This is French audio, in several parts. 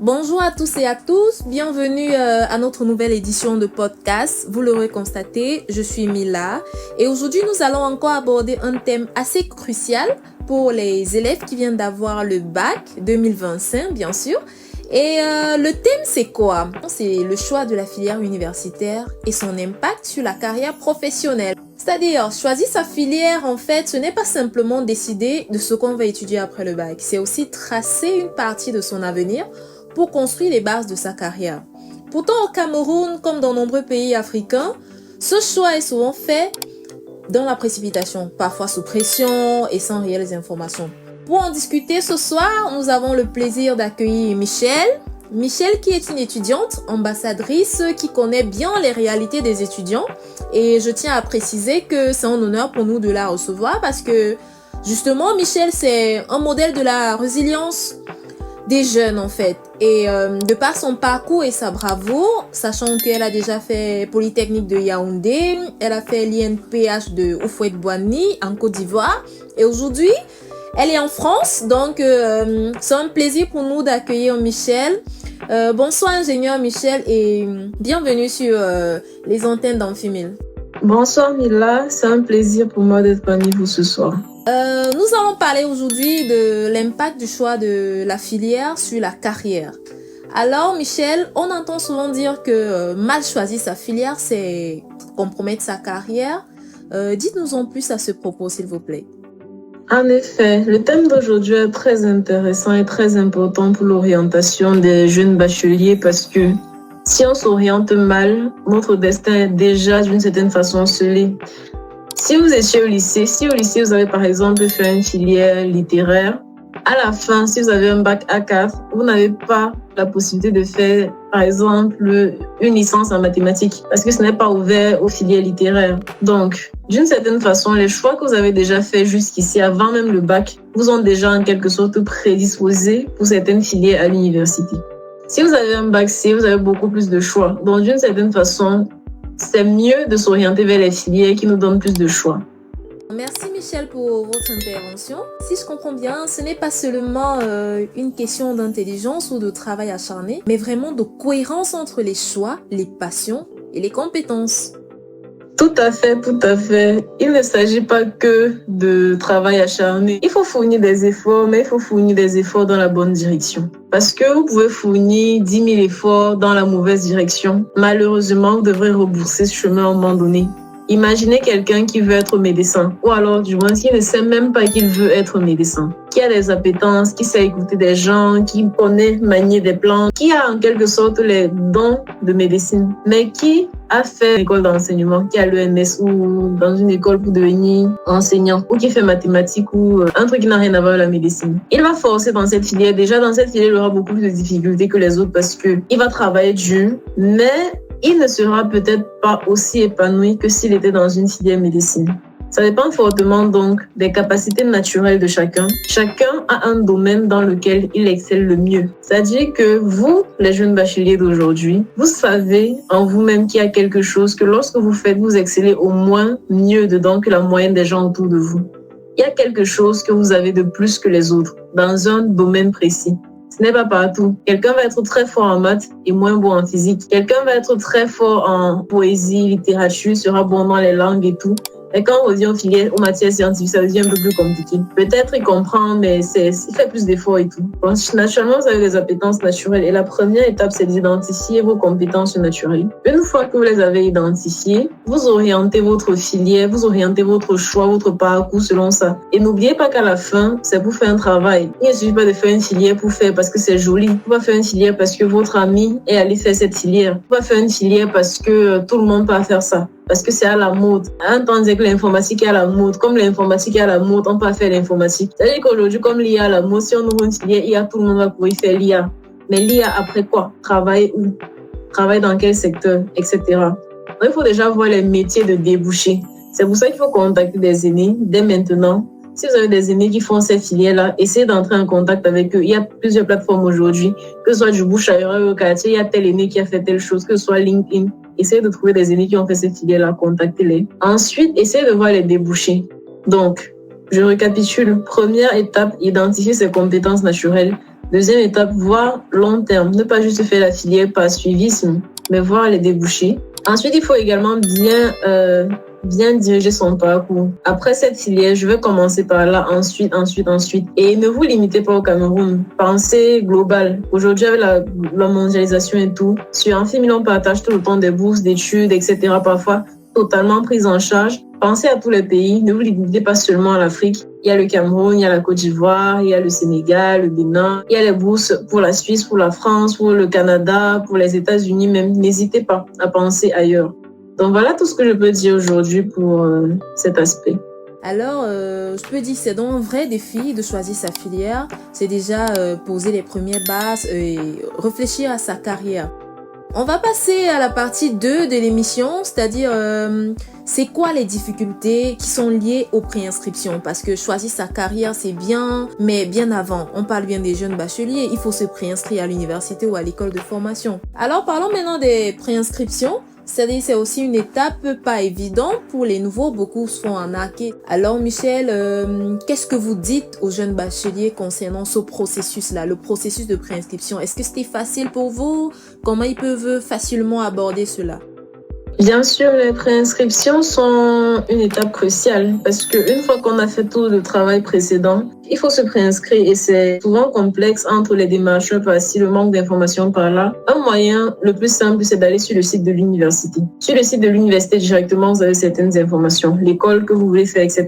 Bonjour à tous et à tous, bienvenue à notre nouvelle édition de podcast. Vous l'aurez constaté, je suis Mila et aujourd'hui nous allons encore aborder un thème assez crucial pour les élèves qui viennent d'avoir le bac 2025 bien sûr. Et le thème c'est quoi? C'est le choix de la filière universitaire et son impact sur la carrière professionnelle. C'est-à-dire, choisir sa filière, en fait, ce n'est pas simplement décider de ce qu'on va étudier après le bac. C'est aussi tracer une partie de son avenir pour construire les bases de sa carrière. Pourtant, au Cameroun, comme dans nombreux pays africains, ce choix est souvent fait dans la précipitation, parfois sous pression et sans réelles informations. Pour en discuter ce soir, nous avons le plaisir d'accueillir Michel. Michel qui est une étudiante, ambassadrice, qui connaît bien les réalités des étudiants. Et je tiens à préciser que c'est un honneur pour nous de la recevoir parce que justement, Michel, c'est un modèle de la résilience des jeunes en fait. Et de par son parcours et sa bravoure, sachant qu'elle a déjà fait Polytechnique de Yaoundé, elle a fait l'INPH de Houphouët-Boigny en Côte d'Ivoire. Et aujourd'hui, elle est en France, donc c'est un plaisir pour nous d'accueillir Michel. Bonsoir ingénieur Michel et bienvenue sur les antennes d'Amphimil. Bonsoir Mila, c'est un plaisir pour moi d'être parmi vous ce soir. Nous allons parler aujourd'hui de l'impact du choix de la filière sur la carrière. Alors Michel, on entend souvent dire que mal choisir sa filière, c'est compromettre sa carrière. Dites-nous en plus à ce propos s'il vous plaît. En effet, le thème d'aujourd'hui est très intéressant et très important pour l'orientation des jeunes bacheliers parce que si on s'oriente mal, notre destin est déjà d'une certaine façon scellé. Si vous étiez au lycée, vous avez par exemple fait une filière littéraire, à la fin, si vous avez un bac A4, vous n'avez pas la possibilité de faire, par exemple, une licence en mathématiques parce que ce n'est pas ouvert aux filières littéraires. Donc, d'une certaine façon, les choix que vous avez déjà faits jusqu'ici, avant même le bac, vous ont déjà en quelque sorte prédisposé pour certaines filières à l'université. Si vous avez un bac C, vous avez beaucoup plus de choix. Donc, d'une certaine façon, c'est mieux de s'orienter vers les filières qui nous donnent plus de choix. Merci Michel pour votre intervention. Si je comprends bien, ce n'est pas seulement une question d'intelligence ou de travail acharné, mais vraiment de cohérence entre les choix, les passions et les compétences. Tout à fait, tout à fait. Il ne s'agit pas que de travail acharné. Il faut fournir des efforts, mais il faut fournir des efforts dans la bonne direction. Parce que vous pouvez fournir 10 000 efforts dans la mauvaise direction. Malheureusement, vous devrez rebourser ce chemin à un moment donné. Imaginez quelqu'un qui veut être médecin, ou alors du moins qui ne sait même pas qu'il veut être médecin, qui a des appétences, qui sait écouter des gens, qui connaît manier des plantes, qui a en quelque sorte les dons de médecine, mais qui a fait une école d'enseignement, qui a l'ENS ou dans une école pour devenir enseignant, ou qui fait mathématiques ou un truc qui n'a rien à voir avec la médecine. Il va forcer dans cette filière. Déjà, dans cette filière, il aura beaucoup plus de difficultés que les autres parce qu'il va travailler dur, mais il ne sera peut-être pas aussi épanoui que s'il était dans une filière médecine. Ça dépend fortement donc des capacités naturelles de chacun. Chacun a un domaine dans lequel il excelle le mieux. C'est-à-dire que vous, les jeunes bacheliers d'aujourd'hui, vous savez en vous-même qu'il y a quelque chose que lorsque vous faites, vous excellez au moins mieux dedans que la moyenne des gens autour de vous. Il y a quelque chose que vous avez de plus que les autres dans un domaine précis. Ce n'est pas partout. Quelqu'un va être très fort en maths et moins bon en physique. Quelqu'un va être très fort en poésie, littérature, sera bon dans les langues et tout. Et quand on revient aux matières scientifiques, ça devient un peu plus compliqué. Peut-être il comprend, mais il fait plus d'efforts et tout. Donc, naturellement, vous avez des appétences naturelles. Et la première étape, c'est d'identifier vos compétences naturelles. Une fois que vous les avez identifiées, vous orientez votre filière, vous orientez votre choix, votre parcours selon ça. Et n'oubliez pas qu'à la fin, c'est pour faire un travail. Il ne suffit pas de faire une filière pour faire parce que c'est joli. Vous ne pouvez pas faire une filière parce que votre ami est allé faire cette filière. Vous ne pouvez pas faire une filière parce que tout le monde peut faire ça. Parce que c'est à la mode. À un temps, on disait que l'informatique est à la mode. Comme l'informatique est à la mode, on peut faire l'informatique. C'est-à-dire qu'aujourd'hui, comme l'IA est à la mode, si on ouvre une filière IA, tout le monde va pouvoir faire l'IA. Mais l'IA, après quoi? Travailler où? Travailler dans quel secteur? Etc. Donc, il faut déjà voir les métiers de débouché. C'est pour ça qu'il faut contacter des aînés dès maintenant. Si vous avez des aînés qui font ces filières-là, essayez d'entrer en contact avec eux. Il y a plusieurs plateformes aujourd'hui, que ce soit du bouche à oreille au quartier, il y a tel aîné qui a fait telle chose, que ce soit LinkedIn. Essayez de trouver des aînés qui ont fait cette filière-là, contactez-les. Ensuite, essayez de voir les débouchés. Donc, je récapitule. Première étape, identifier ses compétences naturelles. Deuxième étape, voir long terme. Ne pas juste faire la filière par suivisme, mais voir les débouchés. Ensuite, il faut également bien diriger son parcours. Après cette filière, je vais commencer par là, ensuite. Et ne vous limitez pas au Cameroun. Pensez global. Aujourd'hui, avec la mondialisation et tout, sur Amfimil, on partage tout le temps des bourses d'études, etc. Parfois, totalement prises en charge. Pensez à tous les pays. Ne vous limitez pas seulement à l'Afrique. Il y a le Cameroun, il y a la Côte d'Ivoire, il y a le Sénégal, le Bénin. Il y a les bourses pour la Suisse, pour la France, pour le Canada, pour les États-Unis même. N'hésitez pas à penser ailleurs. Donc voilà tout ce que je peux dire aujourd'hui pour cet aspect. Alors, je peux dire que c'est donc un vrai défi de choisir sa filière. C'est déjà poser les premières bases et réfléchir à sa carrière. On va passer à la partie 2 de l'émission, c'est-à-dire c'est quoi les difficultés qui sont liées aux préinscriptions? Parce que choisir sa carrière, c'est bien, mais bien avant. On parle bien des jeunes bacheliers, il faut se préinscrire à l'université ou à l'école de formation. Alors parlons maintenant des préinscriptions. C'est-à-dire c'est aussi une étape pas évidente pour les nouveaux, beaucoup se font arnaquer. Alors Michel, qu'est-ce que vous dites aux jeunes bacheliers concernant ce processus-là, le processus de préinscription? Est-ce que c'était facile pour vous? Comment ils peuvent facilement aborder cela? Bien sûr, les préinscriptions sont une étape cruciale parce qu'une fois qu'on a fait tout le travail précédent, il faut se préinscrire et c'est souvent complexe entre les démarcheurs par-ci, le manque d'informations par-là. Un moyen le plus simple, c'est d'aller sur le site de l'université. Sur le site de l'université, directement, vous avez certaines informations, l'école que vous voulez faire, etc.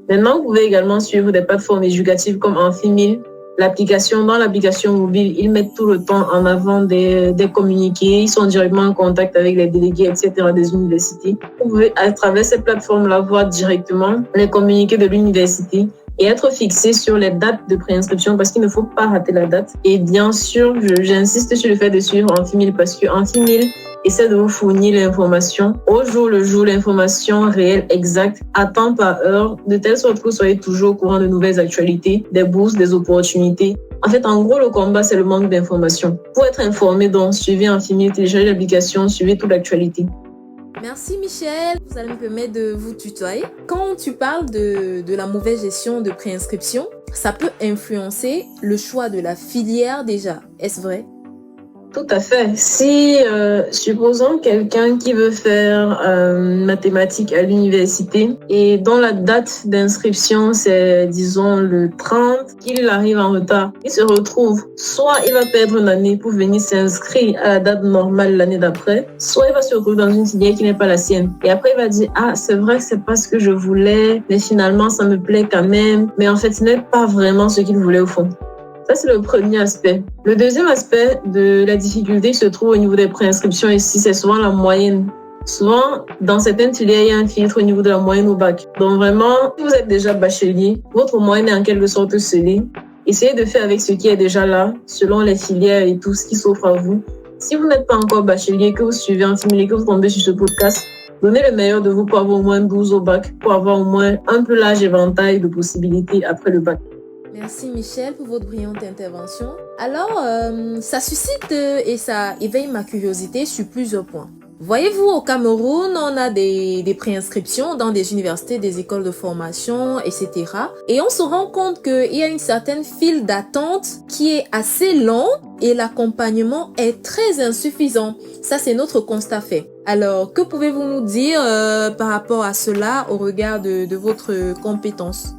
Maintenant, vous pouvez également suivre des plateformes éducatives comme Amfimil. Dans l'application mobile, ils mettent tout le temps en avant des communiqués. Ils sont directement en contact avec les délégués, etc. des universités. Vous pouvez, à travers ces plateformes-là, voir directement les communiqués de l'université et être fixé sur les dates de préinscription parce qu'il ne faut pas rater la date. Et bien sûr, j'insiste sur le fait de suivre Amfimil parce que Amfimil essaie de vous fournir l'information au jour le jour, l'information réelle, exacte, à temps par heure, de telle sorte que vous soyez toujours au courant de nouvelles actualités, des bourses, des opportunités. En fait, en gros, le combat, c'est le manque d'informations. Pour être informé, donc, suivez Amfimil, téléchargez l'application, suivez toute l'actualité. Merci Michel, vous allez me permettre de vous tutoyer. Quand tu parles de la mauvaise gestion de préinscription, ça peut influencer le choix de la filière déjà. Est-ce vrai? Tout à fait. Si, supposons quelqu'un qui veut faire mathématiques à l'université et dont la date d'inscription c'est, disons, le 30, qu'il arrive en retard, il se retrouve, soit il va perdre une année pour venir s'inscrire à la date normale l'année d'après, soit il va se retrouver dans une filière qui n'est pas la sienne. Et après, il va dire, ah, c'est vrai que c'est pas ce que je voulais, mais finalement, ça me plaît quand même. Mais en fait, ce n'est pas vraiment ce qu'il voulait au fond. Ça, c'est le premier aspect. Le deuxième aspect de la difficulté qui se trouve au niveau des préinscriptions ici, c'est souvent la moyenne. Souvent, dans certaines filières, il y a un filtre au niveau de la moyenne au bac. Donc vraiment, si vous êtes déjà bachelier, votre moyenne est en quelque sorte scellée. Essayez de faire avec ce qui est déjà là, selon les filières et tout ce qui s'offre à vous. Si vous n'êtes pas encore bachelier, que vous suivez Amfimil, que vous tombez sur ce podcast, donnez le meilleur de vous pour avoir au moins 12 au bac, pour avoir au moins un peu large éventail de possibilités après le bac. Merci Michel pour votre brillante intervention. Alors, ça suscite et ça éveille ma curiosité sur plusieurs points. Voyez-vous, au Cameroun, on a des préinscriptions dans des universités, des écoles de formation, etc. Et on se rend compte qu'il y a une certaine file d'attente qui est assez longue et l'accompagnement est très insuffisant. Ça, c'est notre constat fait. Alors, que pouvez-vous nous dire par rapport à cela au regard de votre compétence ?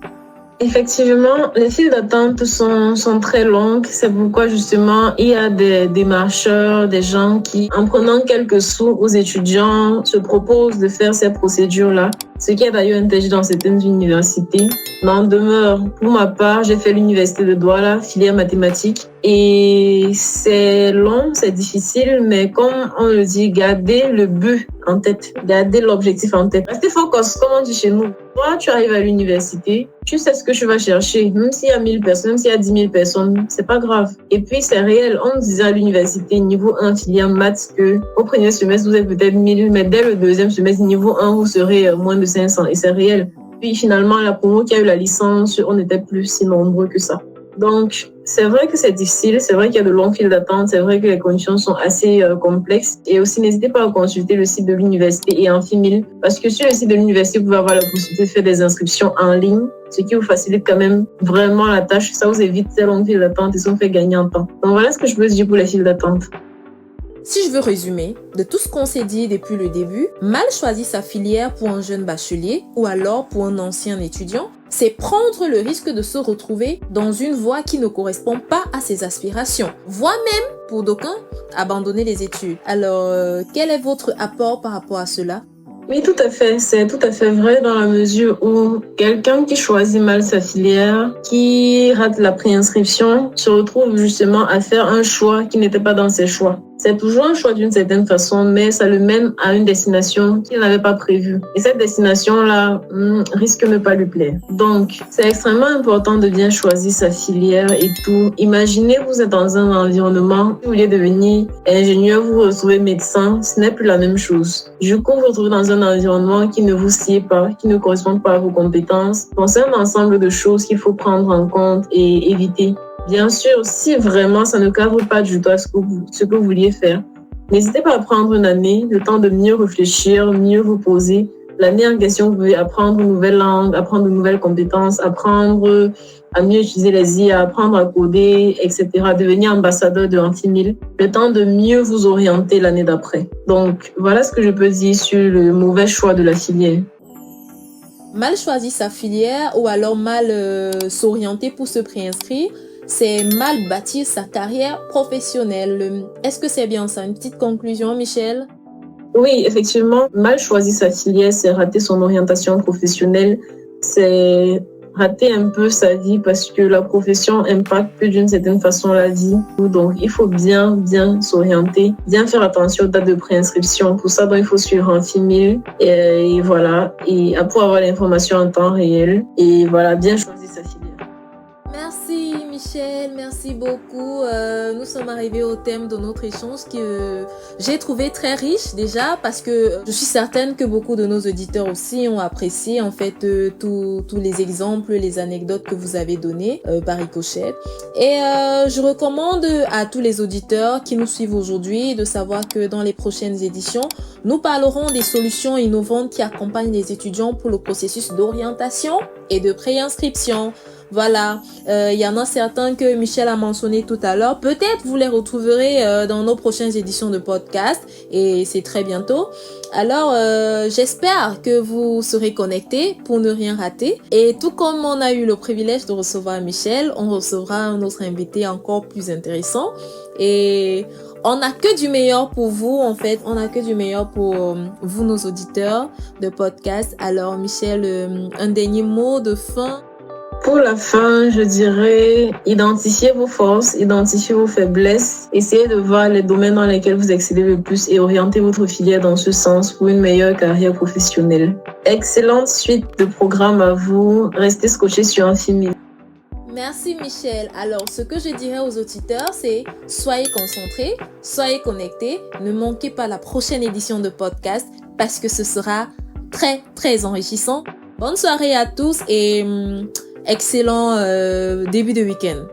Effectivement, les files d'attente sont très longues. C'est pourquoi justement, il y a des démarcheurs, des gens qui, en prenant quelques sous aux étudiants, se proposent de faire ces procédures-là. Ce qui est d'ailleurs interdit dans certaines universités. N'en demeure, pour ma part, j'ai fait l'université de Douala, filière mathématiques. Et c'est long, c'est difficile, mais comme on le dit, gardez le but en tête, gardez l'objectif en tête. Restez focus, comme on dit chez nous. Toi, tu arrives à l'université, tu sais ce que tu vas chercher. Même s'il y a 1000 personnes, même s'il y a 10 000 personnes, c'est pas grave. Et puis, c'est réel. On disait à l'université, niveau 1, filière maths, que au premier semestre, vous êtes peut-être 1000, mais dès le deuxième semestre, niveau 1, vous serez moins de 500. Et c'est réel. Puis finalement, la promo qui a eu la licence, on n'était plus si nombreux que ça. Donc, c'est vrai que c'est difficile, c'est vrai qu'il y a de longues files d'attente, c'est vrai que les conditions sont assez complexes. Et aussi, n'hésitez pas à consulter le site de l'université et Amphimil, parce que sur le site de l'université, vous pouvez avoir la possibilité de faire des inscriptions en ligne, ce qui vous facilite quand même vraiment la tâche. Ça vous évite ces longues files d'attente et ça vous fait gagner en temps. Donc voilà ce que je peux dire pour les files d'attente. Si je veux résumer, de tout ce qu'on s'est dit depuis le début, mal choisir sa filière pour un jeune bachelier ou alors pour un ancien étudiant, c'est prendre le risque de se retrouver dans une voie qui ne correspond pas à ses aspirations, voire même, pour d'aucuns, abandonner les études. Alors, quel est votre apport par rapport à cela ? Oui, tout à fait. C'est tout à fait vrai dans la mesure où quelqu'un qui choisit mal sa filière, qui rate la préinscription, se retrouve justement à faire un choix qui n'était pas dans ses choix. C'est toujours un choix d'une certaine façon, mais ça le mène à une destination qu'il n'avait pas prévue. Et cette destination-là risque de ne pas lui plaire. Donc, c'est extrêmement important de bien choisir sa filière et tout. Imaginez, vous êtes dans un environnement, vous voulez devenir ingénieur, vous vous retrouvez médecin, ce n'est plus la même chose. Du coup, vous vous retrouvez dans un environnement qui ne vous sied pas, qui ne correspond pas à vos compétences. Donc, c'est un ensemble de choses qu'il faut prendre en compte et éviter. Bien sûr, si vraiment ça ne cadre pas du tout à ce que vous vouliez faire, n'hésitez pas à prendre une année, le temps de mieux réfléchir, mieux vous poser. L'année en question, vous pouvez apprendre une nouvelle langue, apprendre de nouvelles compétences, apprendre à mieux utiliser les IA, apprendre à coder, etc., devenir ambassadeur de Amphimil. Le temps de mieux vous orienter l'année d'après. Donc, voilà ce que je peux dire sur le mauvais choix de la filière. Mal choisir sa filière ou alors mal s'orienter pour se préinscrire, c'est mal bâtir sa carrière professionnelle. Est-ce que c'est bien ça? Une petite conclusion, Michel? Oui, effectivement, mal choisir sa filière, c'est rater son orientation professionnelle, c'est rater un peu sa vie parce que la profession impacte d'une certaine façon la vie. Donc, il faut bien s'orienter, bien faire attention aux dates de préinscription. Pour ça, donc, il faut suivre Amphimil et voilà, et pour avoir l'information en temps réel et voilà, bien choisir sa filière. Merci Michel, merci beaucoup. Nous sommes arrivés au thème de notre échange que j'ai trouvé très riche déjà parce que je suis certaine que beaucoup de nos auditeurs aussi ont apprécié en fait tous les exemples, les anecdotes que vous avez données par ricochet. Et je recommande à tous les auditeurs qui nous suivent aujourd'hui de savoir que dans les prochaines éditions, nous parlerons des solutions innovantes qui accompagnent les étudiants pour le processus d'orientation et de préinscription. Voilà, il y en a certains que Michel a mentionné tout à l'heure. Peut-être vous les retrouverez dans nos prochaines éditions de podcast et c'est très bientôt. Alors, j'espère que vous serez connectés pour ne rien rater. Et tout comme on a eu le privilège de recevoir Michel, on recevra un autre invité encore plus intéressant. Et on n'a que du meilleur pour vous, en fait. On n'a que du meilleur pour vous, nos auditeurs de podcast. Alors, Michel, un dernier mot de fin? Pour la fin, je dirais identifiez vos forces, identifiez vos faiblesses, essayez de voir les domaines dans lesquels vous excellez le plus et orientez votre filière dans ce sens pour une meilleure carrière professionnelle. Excellente suite de programmes à vous. Restez scotchés sur Amphimil. Merci Michel. Alors, ce que je dirais aux auditeurs, c'est soyez concentrés, soyez connectés, ne manquez pas la prochaine édition de podcast parce que ce sera très, très enrichissant. Bonne soirée à tous et excellent début de week-end.